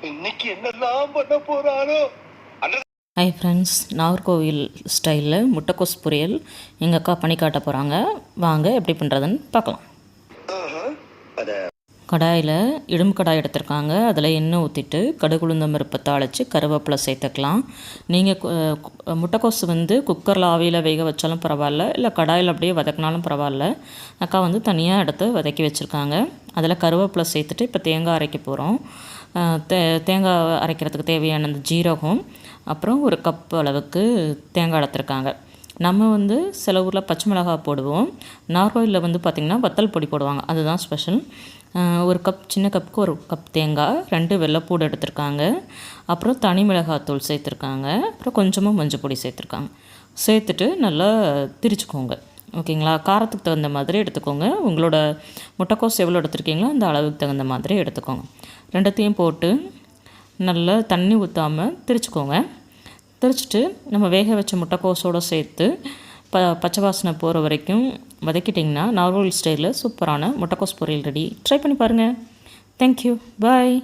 இன்னைக்கு என்னெல்லாம் பண்ண போறாரோ. ஹாய் ஃப்ரெண்ட்ஸ், நாகர்கோவில் ஸ்டைலில் முட்டைக்கோஸ் பொரியல் எங்கள் அக்கா பண்ணி காட்ட போகிறாங்க. வாங்க எப்படி பண்ணுறதுன்னு பார்க்கலாம். கடாயில் இடும்பு கடாய் எடுத்துருக்காங்க. அதில் எண்ணெய் ஊற்றிட்டு கடுகு உளுந்தம் பருப்பை தாளித்து கருவேப்பிலை சேர்த்துக்கலாம். நீங்கள் முட்டைக்கோஸ் குக்கரில் ஆவியில் வேக வச்சாலும் பரவாயில்ல, இல்லை கடாயில் அப்படியே வதக்கினாலும் பரவாயில்ல. அக்கா தனியாக எடுத்து வதக்கி வச்சுருக்காங்க. அதில் கருவேப்பிலை சேர்த்துட்டு இப்போ தேங்காய் அரைக்க போகிறோம். தேங்காய் அரைக்கிறதுக்கு தேவையான அந்த ஜீரகம், அப்புறம் ஒரு கப் அளவுக்கு தேங்காய் எடுத்துருக்காங்க. நம்ம சில ஊரில் பச்சை மிளகாய் போடுவோம். நார்கோயிலில் பார்த்திங்கன்னா வத்தல் பொடி போடுவாங்க, அதுதான் ஸ்பெஷல். ஒரு கப், சின்ன கப்புக்கு ஒரு கப் தேங்காய், 2 வெள்ளைப்பூடு எடுத்துருக்காங்க. அப்புறம் தனி மிளகாத்தூள் சேர்த்துருக்காங்க. அப்புறம் கொஞ்சமாக மஞ்சள் பொடி சேர்த்துருக்காங்க. சேர்த்துட்டு நல்லா திரிச்சுக்கோங்க. ஓகேங்களா? காரத்துக்கு தகுந்த மாதிரி எடுத்துக்கோங்க. உங்களோட முட்டைக்கோஸ் எவ்வளோ எடுத்துருக்கீங்களோ அந்த அளவுக்கு தகுந்த மாதிரி எடுத்துக்கோங்க. ரெண்டத்தையும் போட்டு நல்லா தண்ணி ஊற்றாமல் திரிச்சுக்கோங்க. திரிச்சிட்டு நம்ம வேக வச்ச முட்டைக்கோஸோடு சேர்த்து பச்சை வாசனை போகிற வரைக்கும் வதக்கிட்டிங்கன்னா நார்மல் ஸ்டைலில் சூப்பரான முட்டைக்கோஸ் பொரியல் ரெடி. ட்ரை பண்ணி பாருங்கள். தேங்க்யூ, பாய்.